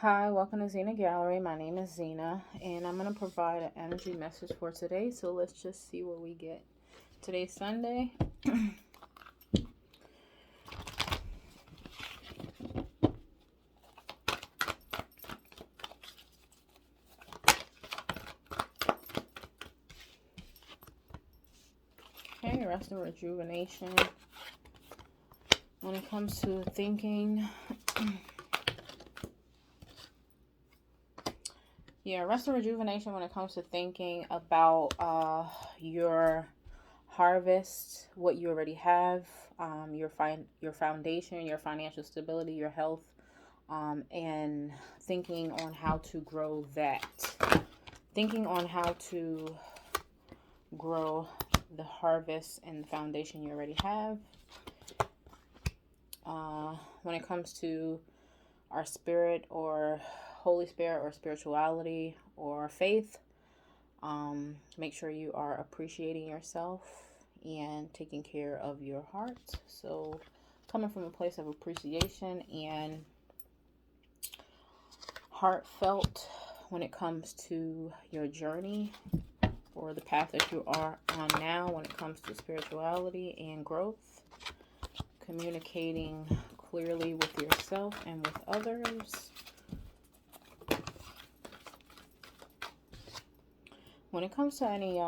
Hi, welcome to Zenagallery. My name is Zena, and I'm going to provide an energy message for today. So let's just see what we get. Today's Sunday. Okay, rest and rejuvenation. When it comes to thinking, rest and rejuvenation when it comes to thinking about your harvest, what you already have, your foundation, your financial stability, your health, and thinking on how to grow that. Thinking on how to grow the harvest and the foundation you already have. When it comes to our spirit or Holy Spirit or spirituality or faith, make sure you are appreciating yourself and taking care of your heart. So coming from a place of appreciation and heartfelt when it comes to your journey or the path that you are on now when it comes to spirituality and growth, communicating clearly with yourself and with others. When it comes to any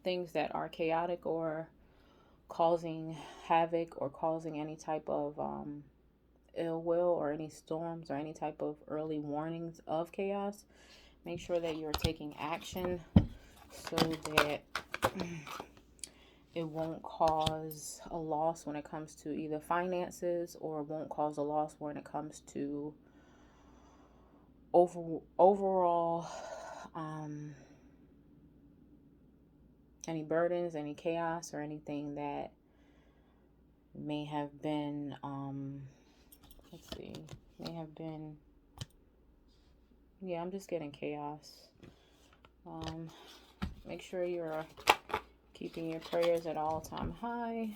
things that are chaotic or causing havoc or causing any type of ill will or any storms or any type of early warnings of chaos, make sure that you're taking action so that it won't cause a loss when it comes to either finances or won't cause a loss when it comes to overall any burdens, any chaos, or anything that may have been I'm just getting chaos. Make sure you're keeping your prayers at all time high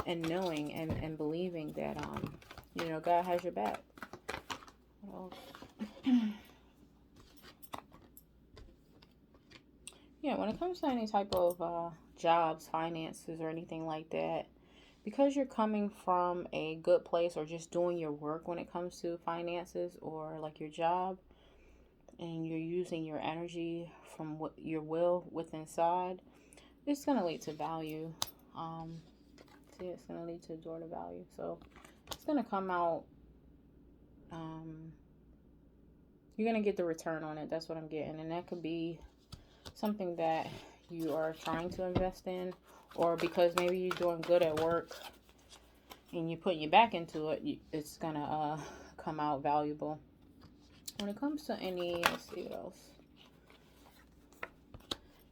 and knowing and believing that God has your back. What else? When it comes to any type of jobs, finances, or anything like that, because you're coming from a good place or just doing your work when it comes to finances or like your job, and you're using your energy from what your will within inside, it's going to lead to value. It's going to lead to door to value. So it's going to come out. You're going to get the return on it. That's what I'm getting. And that could be something that you are trying to invest in, or because maybe you're doing good at work and you put your back into it, it's going to come out valuable. When it comes to any, let's see what else.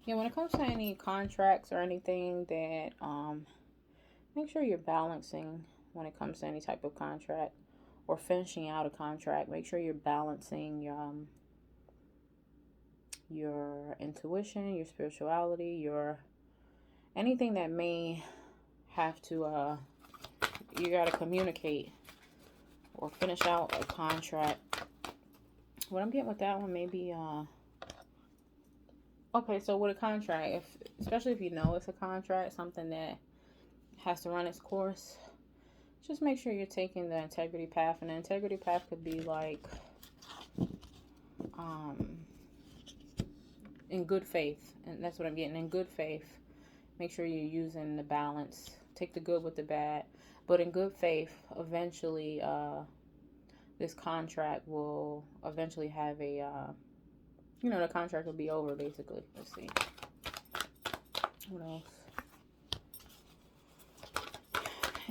When it comes to any contracts or anything that, make sure you're balancing when it comes to any type of contract or finishing out a contract. Make sure you're balancing your intuition, your spirituality, your anything that may have to, you got to communicate or finish out a contract. What I'm getting with that one, maybe, okay, so with a contract, especially if you know it's a contract, something that has to run its course, just make sure you're taking the integrity path. And the integrity path could be like in good faith. And that's what I'm getting, in good faith. Make sure you're using the balance. Take the good with the bad. But in good faith, eventually this contract will eventually have a, the contract will be over, basically. Let's see. What else?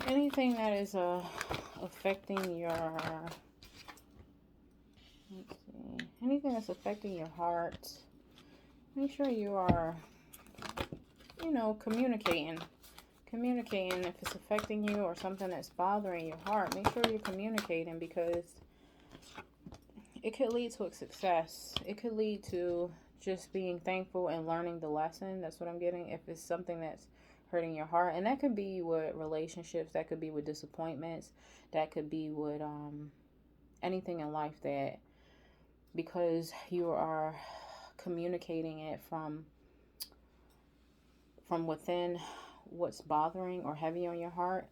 Anything that is affecting your, anything that's affecting your heart, make sure you are, communicating if it's affecting you or something that's bothering your heart. Make sure you're communicating, because it could lead to a success. It could lead to just being thankful and learning the lesson. That's what I'm getting. If it's something that's hurting your heart, and that could be with relationships, that could be with disappointments, that could be with anything in life that, because you are communicating it from within, what's bothering or heavy on your heart,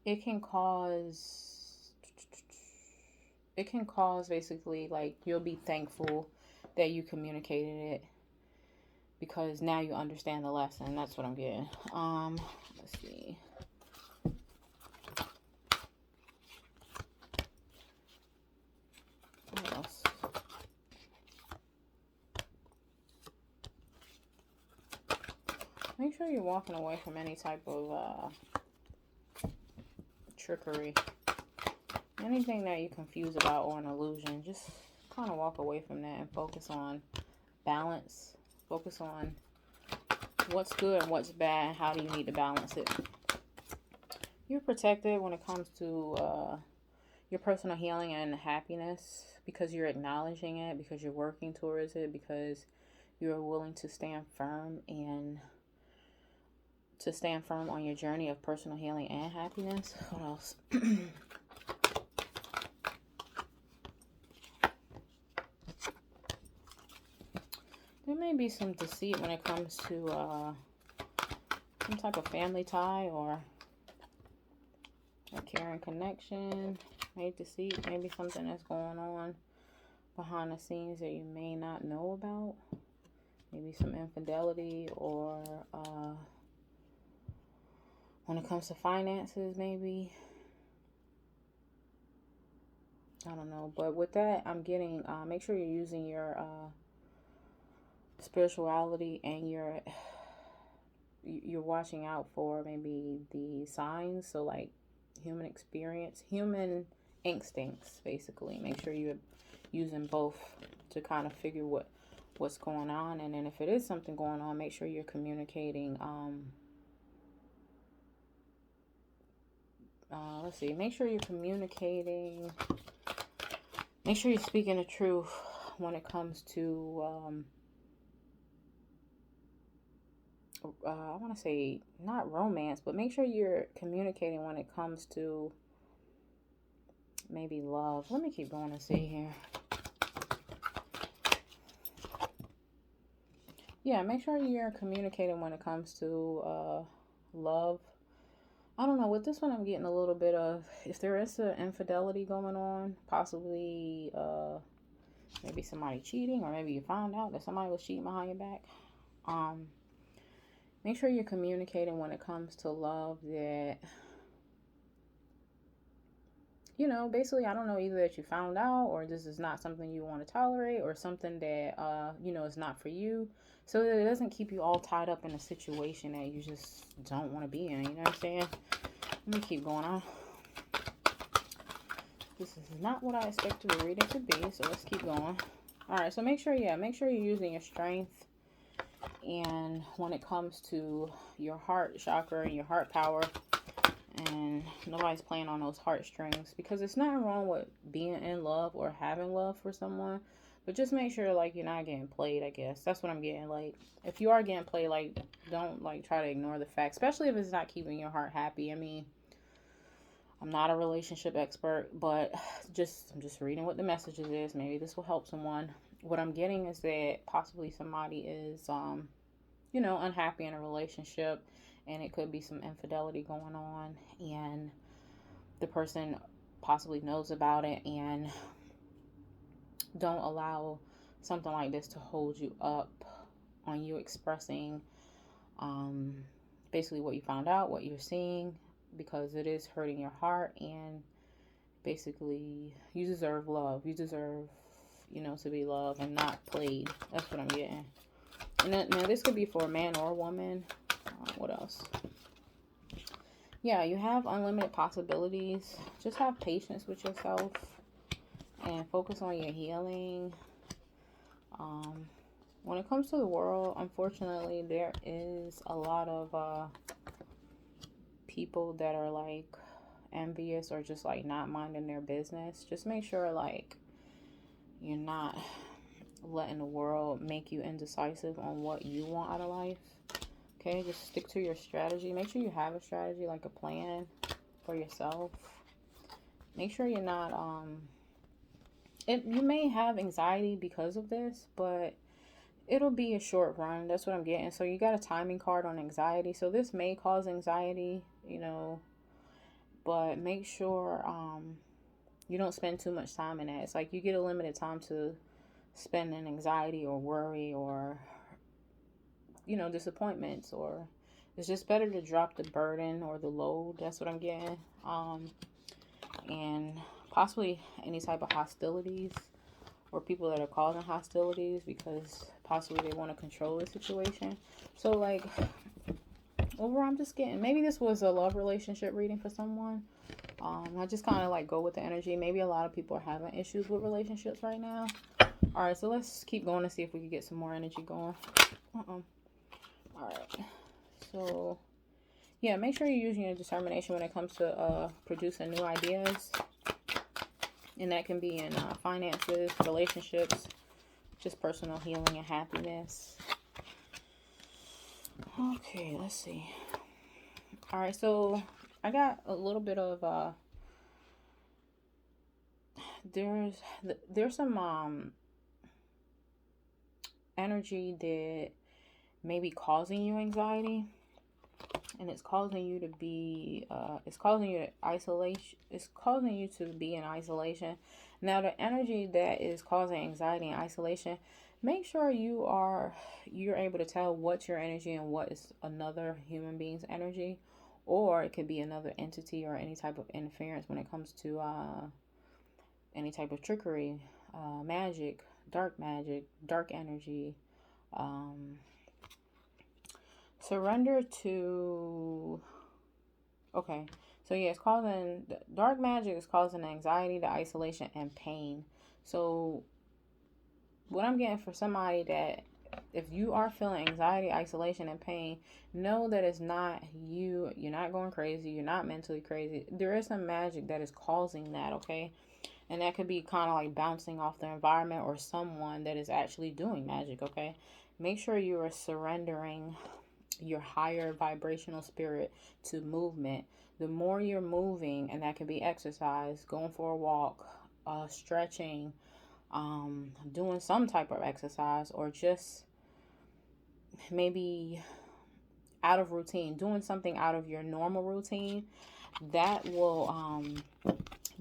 it can cause basically, like, you'll be thankful that you communicated it, because now you understand the lesson. That's what I'm getting. Let's see. What else? Make sure you're walking away from any type of trickery. Anything that you're confused about or an illusion, just kind of walk away from that and focus on balance. Focus on what's good and what's bad. How do you need to balance it? You're protected when it comes to your personal healing and happiness, because you're acknowledging it, because you're working towards it, because you're willing to stand firm on your journey of personal healing and happiness. What else? There may be some deceit when it comes to some type of family tie or a caring connection. Maybe deceit, maybe something that's going on behind the scenes that you may not know about. Maybe some infidelity, or when it comes to finances, maybe. I don't know. But with that, I'm getting, make sure you're using your spirituality, and you're watching out for maybe the signs. So like human experience, human instincts, basically. Make sure you're using both to kind of figure what's going on. And then if it is something going on, make sure you're communicating. Let's see. Make sure you're communicating. Make sure you're speaking the truth when it comes to I want to say not romance, but make sure you're communicating when it comes to maybe love. Let me keep going and see here. Yeah, make sure you're communicating when it comes to love. I don't know. With this one, I'm getting a little bit of, if there is an infidelity going on, possibly maybe somebody cheating, or maybe you found out that somebody was cheating behind your back. Make sure you're communicating when it comes to love that, you know, basically, I don't know, either that you found out, or this is not something you want to tolerate, or something that, you know, is not for you. So that it doesn't keep you all tied up in a situation that you just don't want to be in. You know what I'm saying? Let me keep going on. This is not what I expected the reading to be, so let's keep going. All right, so make sure you're using your strength. And when it comes to your heart chakra and your heart power, and nobody's playing on those heartstrings, because it's nothing wrong with being in love or having love for someone, but just make sure, like, you're not getting played. I guess that's what I'm getting. Like, if you are getting played, like, don't, like, try to ignore the fact, especially if it's not keeping your heart happy. I mean, I'm not a relationship expert, but I'm just reading what the messages is. Maybe this will help someone. What I'm getting is that possibly somebody is you know, unhappy in a relationship, and it could be some infidelity going on, and the person possibly knows about it, and don't allow something like this to hold you up on you expressing basically what you found out, what you're seeing, because it is hurting your heart. And basically, you deserve love. You deserve, you know, to be loved and not played. That's what I'm getting. And then, now this could be for a man or a woman. What else? Yeah, you have unlimited possibilities. Just have patience with yourself and focus on your healing. When it comes to the world, unfortunately, there is a lot of people that are like envious, or just like not minding their business. Just make sure, like, you're not letting the world make you indecisive on what you want out of life. Okay, just stick to your strategy. Make sure you have a strategy, like a plan for yourself. make sure you're not you may have anxiety because of this, but it'll be a short run. That's what I'm getting. So you got a timing card on anxiety. So this may cause anxiety, but make sure you don't spend too much time in that. It's like you get a limited time to spend in anxiety or worry or disappointments, or it's just better to drop the burden or the load. That's what I'm getting. And possibly any type of hostilities or people that are causing hostilities because possibly they want to control the situation. So like overall, I'm just getting, maybe this was a love relationship reading for someone. I just kind of like go with the energy. Maybe a lot of people are having issues with relationships right now. All right, so let's keep going to see if we can get some more energy going. All right, so yeah, make sure you're using your determination when it comes to producing new ideas. And that can be in finances, relationships, just personal healing and happiness. Okay, let's see. All right, so I got a little bit of there's some energy that may be causing you anxiety, and it's causing you to be it's causing you to isolation. It's causing you to be in isolation. Now, the energy that is causing anxiety and isolation, make sure you're able to tell what's your energy and what is another human being's energy, or it could be another entity or any type of interference when it comes to any type of trickery, magic, dark energy. Surrender to. Okay, so yeah, it's causing dark magic is causing anxiety, the isolation, and pain. So what I'm getting for somebody that if you are feeling anxiety, isolation, and pain, know that it's not you. You're not going crazy. You're not mentally crazy. There is some magic that is causing that, okay? And that could be kind of like bouncing off the environment or someone that is actually doing magic, okay? Make sure you are surrendering your higher vibrational spirit to movement. The more you're moving, and that can be exercise, going for a walk, stretching, doing some type of exercise, or just maybe out of routine, doing something out of your normal routine, that will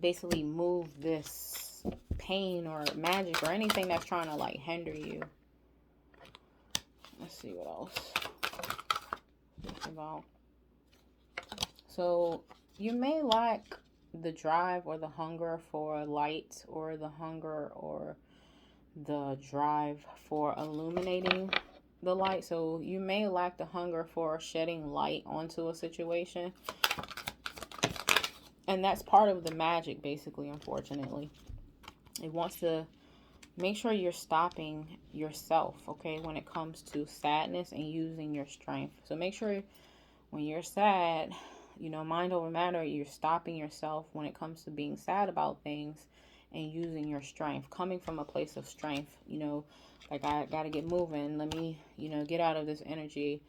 basically move this pain or magic or anything that's trying to like hinder you. Let's see what else. About. So you may lack the drive or the hunger for light, or the hunger or the drive for illuminating the light. So you may lack the hunger for shedding light onto a situation. And that's part of the magic, basically, unfortunately. It wants to make sure you're stopping yourself, okay, when it comes to sadness and using your strength. So make sure when you're sad, mind over matter, you're stopping yourself when it comes to being sad about things and using your strength, coming from a place of strength, like I got to get moving. Let me, get out of this energy.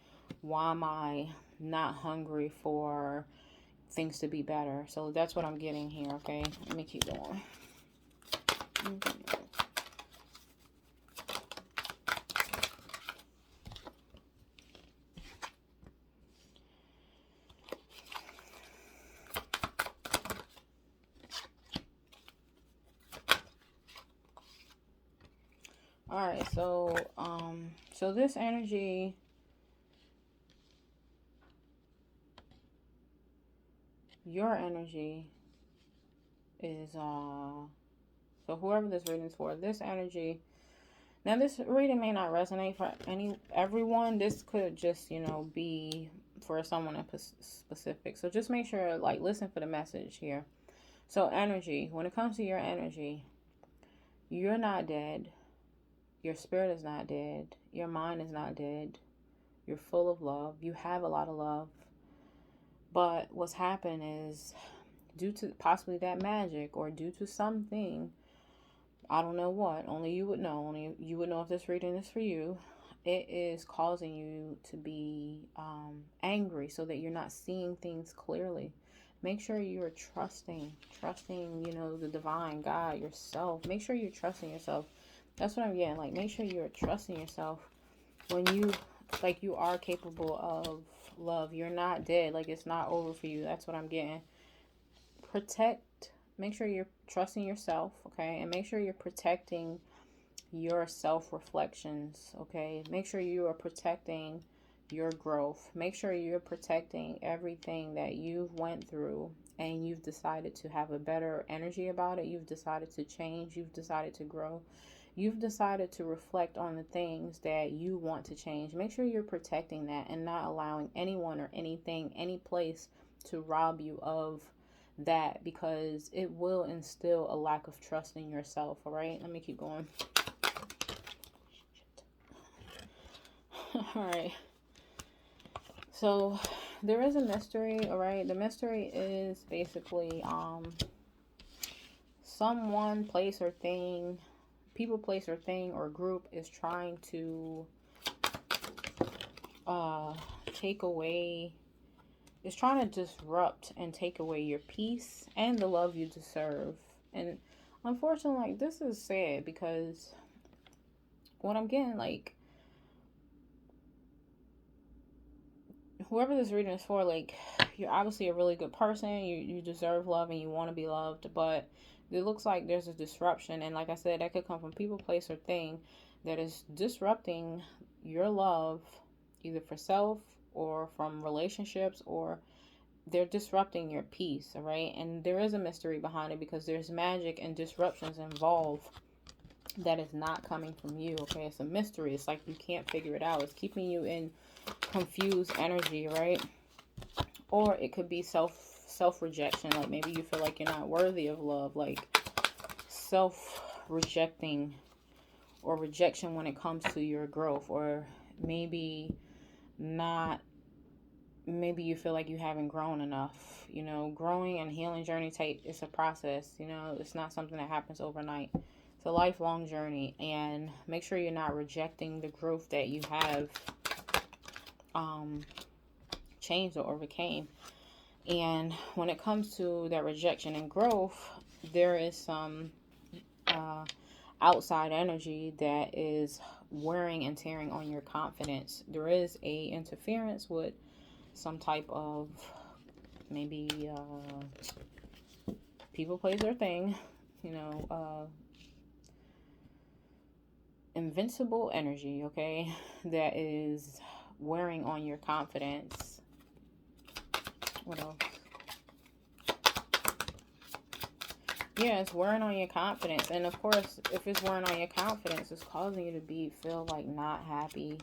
Why am I not hungry for things to be better? So that's what I'm getting here, okay? Let me keep going. All right, so this energy, your energy is so whoever this reading is for, this energy. Now, this reading may not resonate for everyone. This could just, be for someone in specific. So just make sure, like, listen for the message here. So energy, when it comes to your energy, you're not dead. Your spirit is not dead. Your mind is not dead. You're full of love. You have a lot of love. But what's happened is, due to possibly that magic or due to something, I don't know what, only you would know. Only you would know if this reading is for you. It is causing you to be angry so that you're not seeing things clearly. Make sure you're trusting, the divine, God, yourself. Make sure you're trusting yourself. That's what I'm getting. Like, make sure you're trusting yourself when you are capable of love. You're not dead. Like, it's not over for you. That's what I'm getting. Make sure you're trusting yourself, okay? And make sure you're protecting your self-reflections, okay? Make sure you are protecting your growth. Make sure you're protecting everything that you've went through and you've decided to have a better energy about it. You've decided to change. You've decided to grow. You've decided to reflect on the things that you want to change. Make sure you're protecting that and not allowing anyone or anything, any place to rob you of that, because it will instill a lack of trust in yourself. All right, let me keep going. All right, so there is a mystery. All right, the mystery is basically someone, place or thing, people, place or thing or group is trying to take away, is trying to disrupt and take away your peace and the love you deserve. And unfortunately, like, this is sad, because what I'm getting, like, whoever this reading is for, like, you're obviously a really good person. You deserve love and you want to be loved, but it looks like there's a disruption. And like I said, that could come from people, place, or thing that is disrupting your love, either for self or from relationships, or they're disrupting your peace. All right, and there is a mystery behind it, because there's magic and disruptions involved that is not coming from you. Okay, it's a mystery. It's like you can't figure it out. It's keeping you in confused energy, right? Or it could be self rejection. Like, maybe you feel like you're not worthy of love, like self rejecting or rejection when it comes to your growth. Or maybe not, maybe you feel like you haven't grown enough. Growing and healing journey it's a process. It's not something that happens overnight. It's a lifelong journey, and make sure you're not rejecting the growth that you have changed or overcame. And when it comes to that rejection and growth, there is some outside energy that is wearing and tearing on your confidence. There is a interference with some type of, maybe people, place, or thing, invincible energy, okay, that is wearing on your confidence. What else? Yeah, it's wearing on your confidence. And of course, if it's wearing on your confidence, it's causing you to feel like not happy.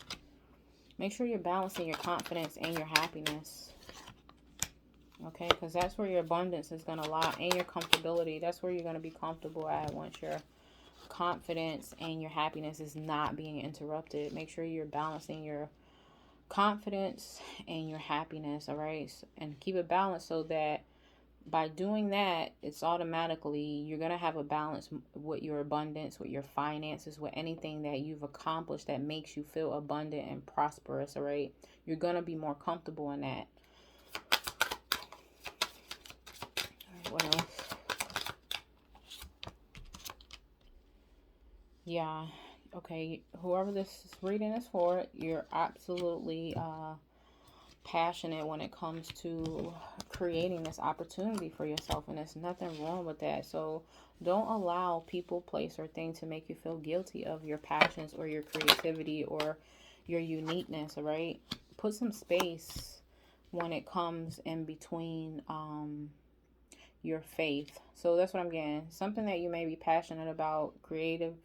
Make sure you're balancing your confidence and your happiness. Okay, because that's where your abundance is going to lie, and your comfortability. That's where you're going to be comfortable at once your confidence and your happiness is not being interrupted. Make sure you're balancing your confidence and your happiness, all right? And keep it balanced, so that by doing that, it's automatically, you're going to have a balance with your abundance, with your finances, with anything that you've accomplished that makes you feel abundant and prosperous, all right? You're going to be more comfortable in that. All right, what else? Yeah, okay, whoever this reading is for, you're absolutely passionate when it comes to creating this opportunity for yourself, and there's nothing wrong with that. So don't allow people, place, or thing to make you feel guilty of your passions or your creativity or your uniqueness. All right, put some space when it comes in between your faith. So that's what I'm getting. Something that you may be passionate about, creative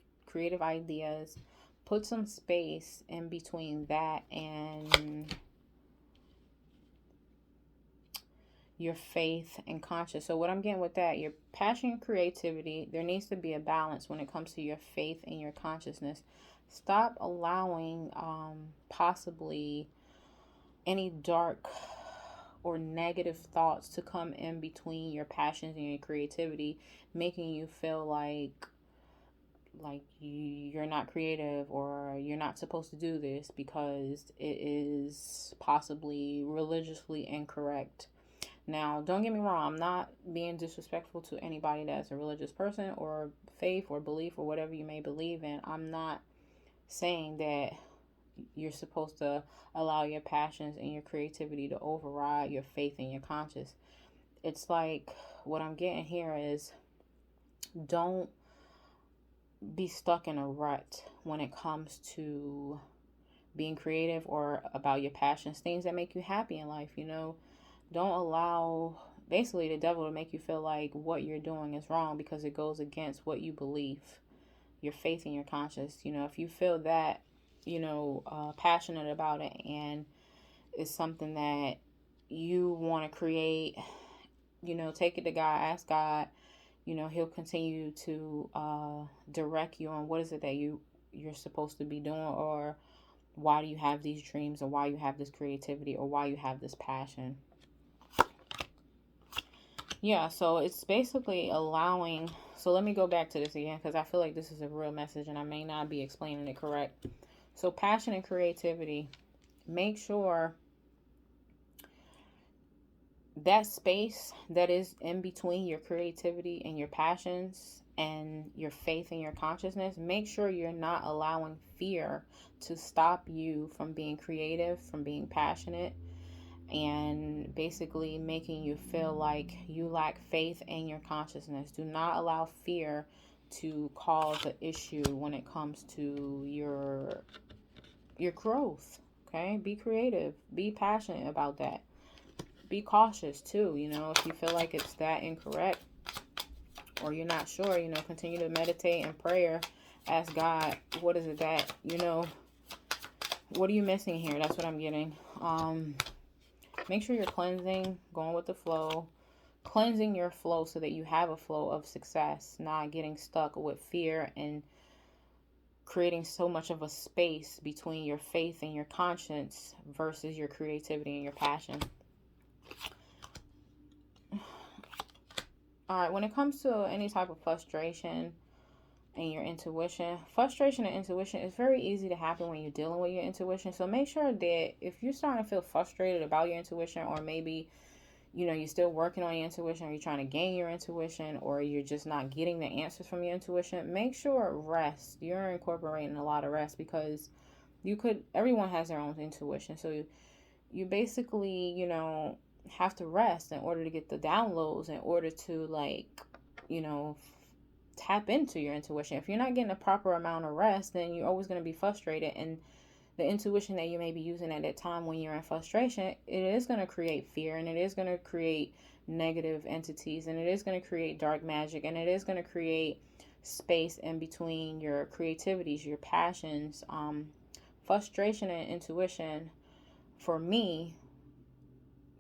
ideas. Put some space in between that and your faith and conscience. So what I'm getting with that, your passion and creativity, there needs to be a balance when it comes to your faith and your consciousness. Stop allowing possibly any dark or negative thoughts to come in between your passions and your creativity, making you feel like you're not creative, or you're not supposed to do this because it is possibly religiously incorrect. Now, don't get me wrong, I'm not being disrespectful to anybody that's a religious person or faith or belief or whatever you may believe in. I'm not saying that you're supposed to allow your passions and your creativity to override your faith and your conscience. It's like what I'm getting here is don't be stuck in a rut when it comes to being creative or about your passions, things that make you happy in life. Don't allow basically the devil to make you feel like what you're doing is wrong because it goes against what you believe, your faith and your conscience. If you feel that, passionate about it and it's something that you want to create, take it to God, ask God. He'll continue to direct you on what is it that you're supposed to be doing, or why do you have these dreams, or why you have this creativity, or why you have this passion. Yeah, so it's basically allowing. So let me go back to this again because I feel like this is a real message and I may not be explaining it correct. So passion and creativity, make sure that space that is in between your creativity and your passions and your faith and your consciousness, make sure you're not allowing fear to stop you from being creative, from being passionate, and basically making you feel like you lack faith in your consciousness. Do not allow fear to cause an issue when it comes to your growth. Okay? Be creative. Be passionate about that. Be cautious too. If you feel like it's that incorrect or you're not sure, continue to meditate and prayer. Ask God, what is it that, what are you missing here? That's what I'm getting. Make sure you're cleansing, going with the flow, cleansing your flow so that you have a flow of success, not getting stuck with fear and creating so much of a space between your faith and your conscience versus your creativity and your passion. All right, when it comes to any type of frustration and your intuition, frustration and intuition is very easy to happen when you're dealing with your intuition. So make sure that if you're starting to feel frustrated about your intuition, or maybe you're still working on your intuition, or you're trying to gain your intuition, or you're just not getting the answers from your intuition, make sure rest. You're incorporating a lot of rest because everyone has their own intuition. So you basically, have to rest in order to get the downloads, in order to tap into your intuition. If you're not getting a proper amount of rest, then you're always going to be frustrated, and the intuition that you may be using at that time when you're in frustration, it is going to create fear, and it is going to create negative entities, and it is going to create dark magic, and it is going to create space in between your creativities, your passions. Frustration and intuition, for me,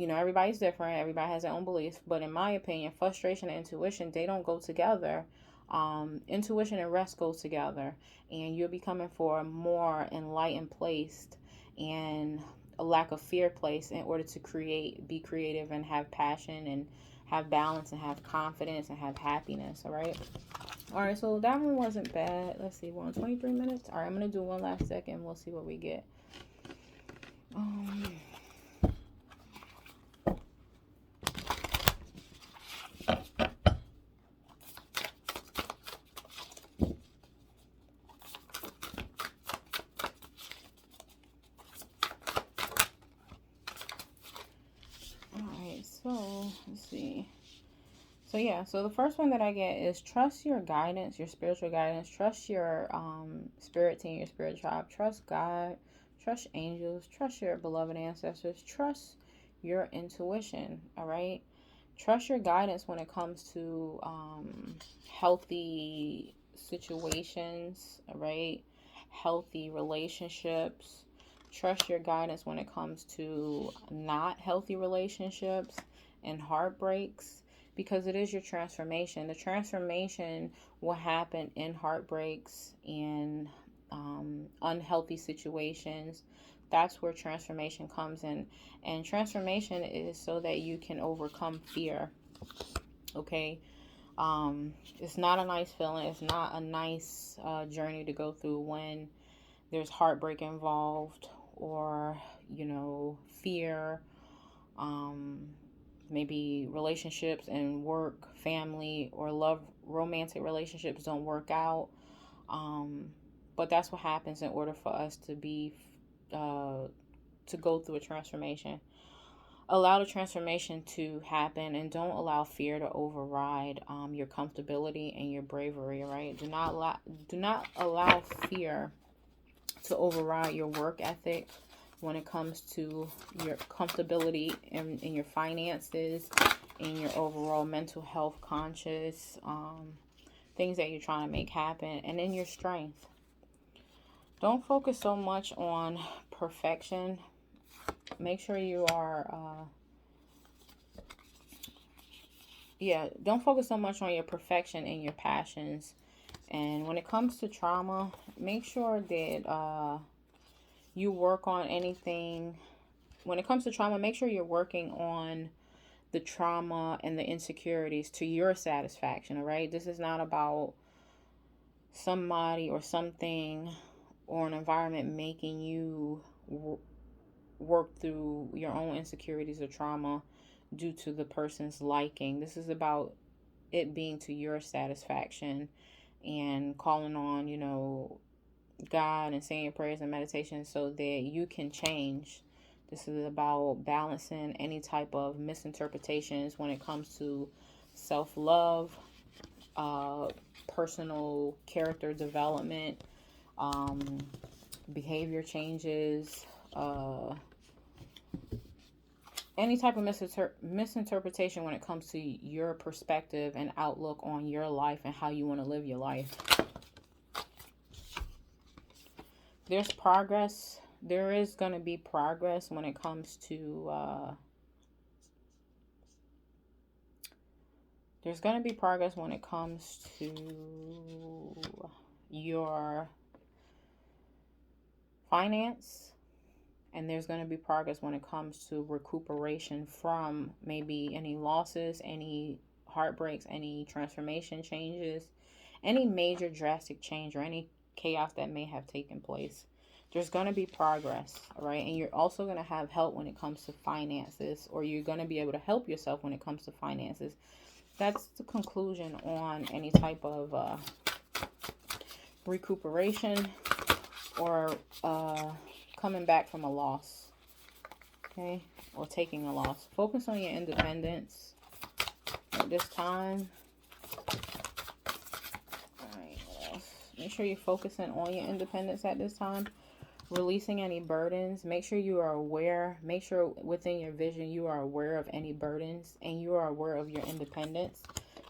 everybody's different, everybody has their own beliefs, but in my opinion, frustration and intuition, they don't go together. Intuition and rest go together, and you'll be coming for a more enlightened place and a lack of fear place in order to be creative, and have passion, and have balance, and have confidence, and have happiness. All right, so that one wasn't bad. Let's see, we're on 23 minutes. All right, I'm gonna do one last second. We'll see what we get. So let's see. So the first one that I get is trust your guidance, your spiritual guidance. Trust your spirit team, your spirit tribe. Trust God. Trust angels. Trust your beloved ancestors. Trust your intuition. All right. Trust your guidance when it comes to healthy situations. All right. Healthy relationships. Trust your guidance when it comes to not healthy relationships and heartbreaks, because it is your transformation. The transformation will happen in heartbreaks and unhealthy situations. That's where transformation comes in. And transformation is so that you can overcome fear. Okay? It's not a nice feeling. It's not a nice journey to go through when there's heartbreak involved, or fear, maybe relationships and work, family, or love, romantic relationships don't work out. But that's what happens in order for us to be, to go through a transformation. Allow the transformation to happen, and don't allow fear to override your comfortability and your bravery. Right? Do not allow fear to override your work ethic when it comes to your comfortability in your finances, in your overall mental health conscious, things that you're trying to make happen, and in your strength. Don't focus so much on perfection. Make sure you are, don't focus so much on your perfection and your passions. And when it comes to trauma, make sure that you work on anything. When it comes to trauma, make sure you're working on the trauma and the insecurities to your satisfaction, all right? This is not about somebody or something or an environment making you work through your own insecurities or trauma due to the person's liking. This is about it being to your satisfaction and calling on, God and saying your prayers and meditation so that you can change. This is about balancing any type of misinterpretations when it comes to self-love, personal character development, behavior changes, any type of misinterpretation when it comes to your perspective and outlook on your life and how you want to live your life. There's progress. There is going to be progress when it comes to your finance, and there's going to be progress when it comes to recuperation from maybe any losses, any heartbreaks, any transformation changes, any major drastic change, or any chaos that may have taken place. There's going to be progress, all right? And you're also going to have help when it comes to finances, or you're going to be able to help yourself when it comes to finances. That's the conclusion on any type of recuperation or coming back from a loss, okay? Or taking a loss. Focus on your independence at this time. Alright, what else? Make sure you're focusing on your independence at this time. Releasing any burdens. Make sure you are aware. Make sure within your vision you are aware of any burdens and you are aware of your independence.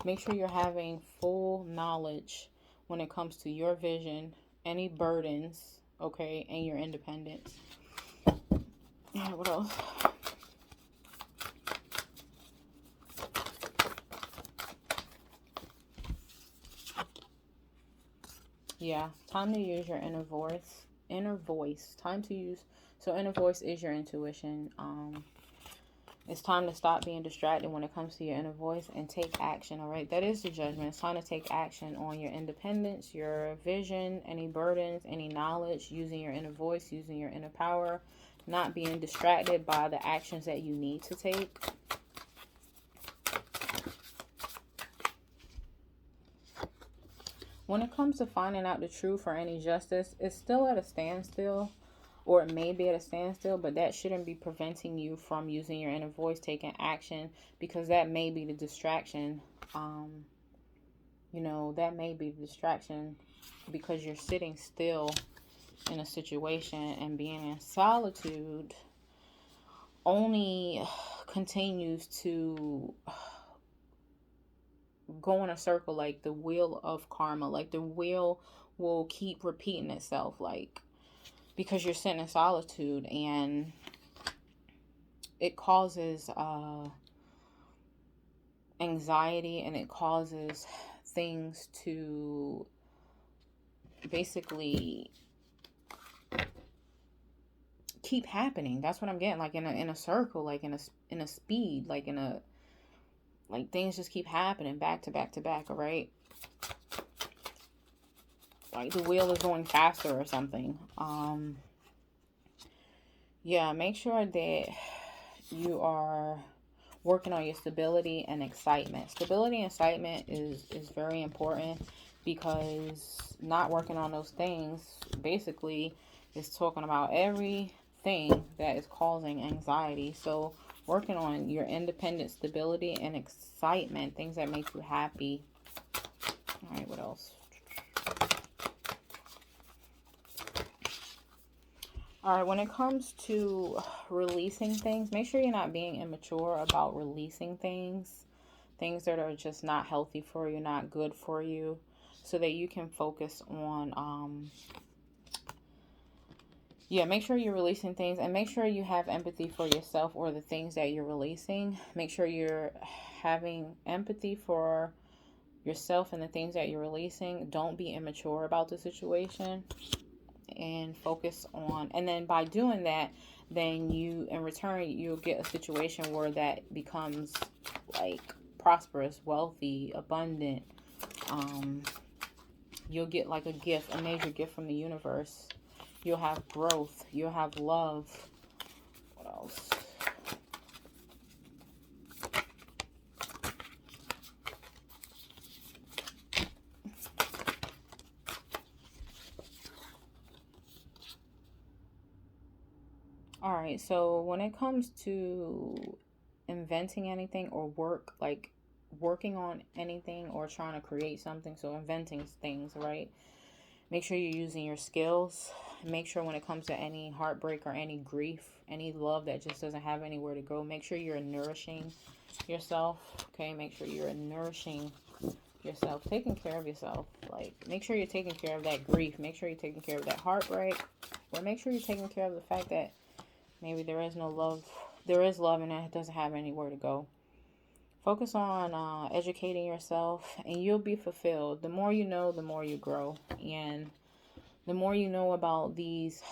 Make sure you're having full knowledge when it comes to your vision, any burdens, okay, and your independence. Yeah, what else? Yeah, time to use your inner voice. Time to use. So inner voice is your intuition. It's time to stop being distracted when it comes to your inner voice and take action. All right, that is the judgment. It's time to take action on your independence, your vision, any burdens, any knowledge, using your inner voice, using your inner power, not being distracted by the actions that you need to take. When it comes to finding out the truth or any justice, it's still at a standstill, or it may be at a standstill, but that shouldn't be preventing you from using your inner voice, taking action, because that may be the distraction. That may be the distraction because you're sitting still in a situation, and being in solitude only continues to go in a circle, like the wheel of karma. Like the wheel will keep repeating itself, like, because you're sitting in solitude, and it causes anxiety, and it causes things to basically keep happening. That's what I'm getting, like in a circle, like in a speed, like things just keep happening back to back to back, all right? Like the wheel is going faster or something. Yeah, make sure that you are working on your stability and excitement. Stability and excitement is very important, because not working on those things basically is talking about everything that is causing anxiety. So working on your independent stability and excitement, things that make you happy. All right, what else? All right, when it comes to releasing things, make sure you're not being immature about releasing things that are just not healthy for you, not good for you, so that you can focus on, make sure you're releasing things, and make sure you have empathy for yourself or the things that you're releasing. Make sure you're having empathy for yourself and the things that you're releasing. Don't be immature about the situation, and focus on, and then by doing that, then you, in return, you'll get a situation where that becomes like prosperous, wealthy, abundant. You'll get like a gift, a major gift from the universe. You'll have growth, you'll have love. What else? All right, so when it comes to inventing anything or work, like working on anything or trying to create something, so inventing things, right? Make sure you're using your skills. Make sure when it comes to any heartbreak or any grief, any love that just doesn't have anywhere to go, make sure you're nourishing yourself, okay? Make sure you're nourishing yourself, taking care of yourself. Like, make sure you're taking care of that grief. Make sure you're taking care of that heartbreak. Or make sure you're taking care of the fact that maybe there is no love. There is love and it doesn't have anywhere to go. Focus on educating yourself, and you'll be fulfilled. The more you know, the more you grow. And the more you know about these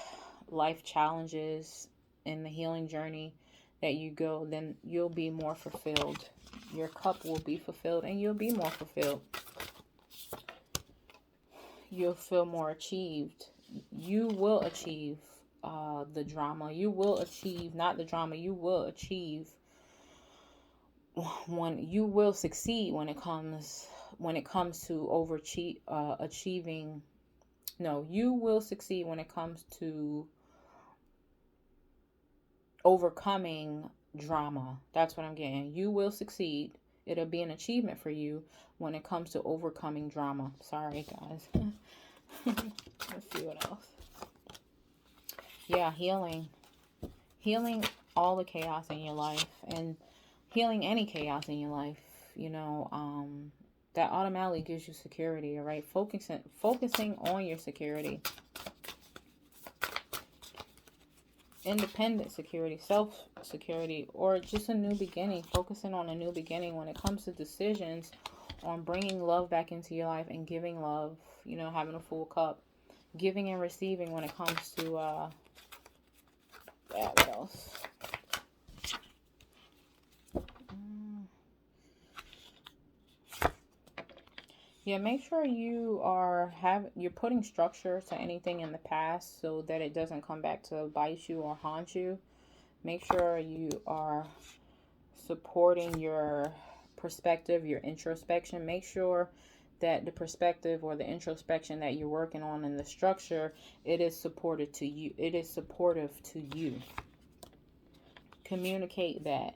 life challenges and the healing journey that you go, then you'll be more fulfilled. Your cup will be fulfilled, and you'll be more fulfilled. You'll feel more achieved. You will achieve the drama. You will achieve, not the drama, you will achieve, when you will succeed when it comes to achieving. No, you will succeed when it comes to overcoming drama. That's what I'm getting. You will succeed. It'll be an achievement for you when it comes to overcoming drama. Sorry, guys. Let's see what else. Yeah, healing. Healing all the chaos in your life, and healing any chaos in your life, that automatically gives you security, all right? Focusing on your security. Independent security, self-security, or just a new beginning. Focusing on a new beginning when it comes to decisions on bringing love back into your life and giving love, having a full cup. Giving and receiving when it comes to, what else? Yeah, make sure you're putting structure to anything in the past so that it doesn't come back to bite you or haunt you. Make sure you are supporting your perspective, your introspection. Make sure that the perspective or the introspection that you're working on in the structure, it is supported to you. It is supportive to you. Communicate that.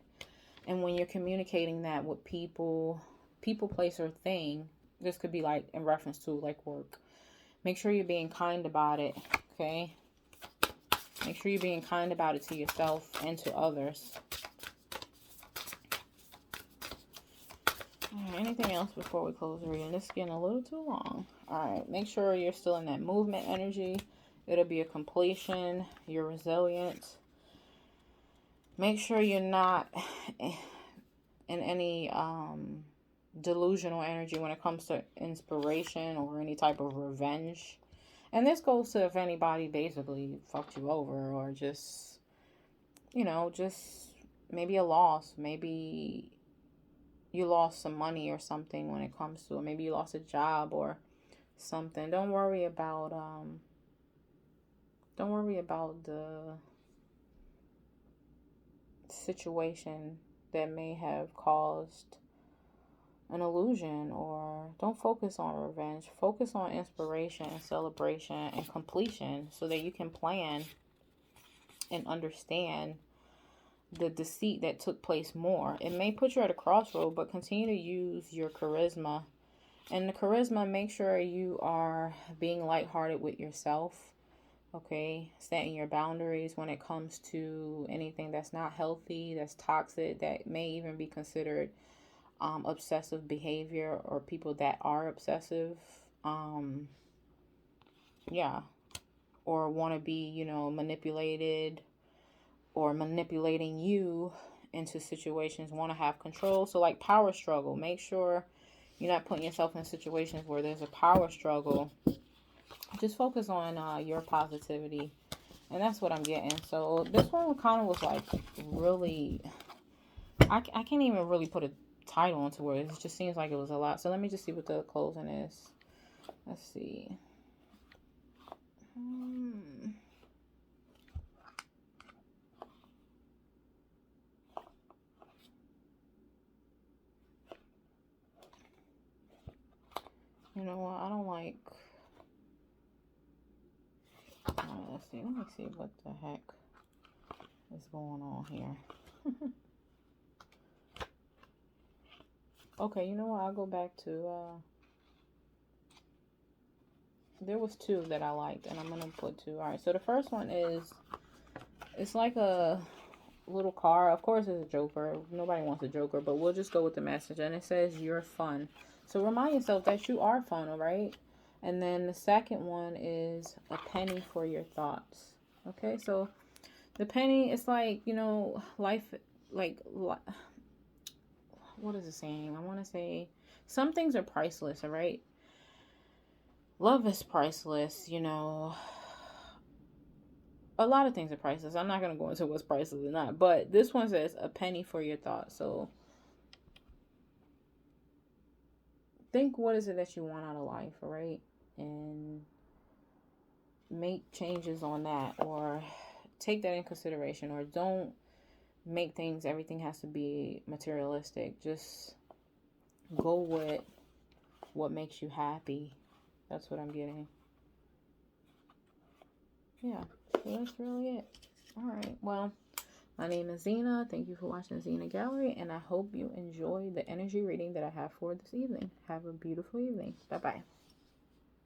And when you're communicating that with people, place, or thing, this could be like in reference to like work. Make sure you're being kind about it, okay? Make sure you're being kind about it to yourself and to others. All right, anything else before we close the reading? This is getting a little too long. All right, make sure you're still in that movement energy. It'll be a completion. You're resilient. Make sure you're not in any delusional energy when it comes to inspiration or any type of revenge. And this goes to if anybody basically fucked you over, or just maybe a loss. Maybe you lost some money or something when it comes to it. Maybe you lost a job or something. Don't worry about the situation that may have caused an illusion. Or don't focus on revenge. Focus on inspiration and celebration and completion so that you can plan and understand the deceit that took place more. It may put you at a crossroad, but continue to use your charisma. And the charisma, make sure you are being lighthearted with yourself. Okay, setting your boundaries when it comes to anything that's not healthy, that's toxic, that may even be considered obsessive behavior, or people that are obsessive. Yeah, or want to be, manipulated, or manipulating you into situations, want to have control. So, like, power struggle. Make sure you're not putting yourself in situations where there's a power struggle. Just focus on your positivity. And that's what I'm getting. So, this one kind of was like really, I can't even really put a title into words. It just seems like it was a lot. So, let me just see what the closing is. Let's see. You know what? I don't like. Let's see. Let me see what the heck is going on here. Okay, you know what? I'll go back to. There was two that I liked, and I'm gonna put two. All right. So the first one is, it's like a little car. Of course, it's a Joker. Nobody wants a Joker, but we'll just go with the message. And it says, "You're fun." So remind yourself that you are fun, all right? And then the second one is a penny for your thoughts. Okay, so the penny, it's like, life, like, what is it saying? I want to say some things are priceless, all right? Love is priceless, A lot of things are priceless. I'm not going to go into what's priceless or not. But this one says a penny for your thoughts. So think, what is it that you want out of life, all right? And make changes on that, or take that in consideration, or don't make things, everything has to be materialistic. Just go with what makes you happy. That's what I'm getting. Yeah, so that's really it. All right, well, my name is Zena. Thank you for watching Zenagallery, and I hope you enjoy the energy reading that I have for this evening. Have a beautiful evening. Bye-bye.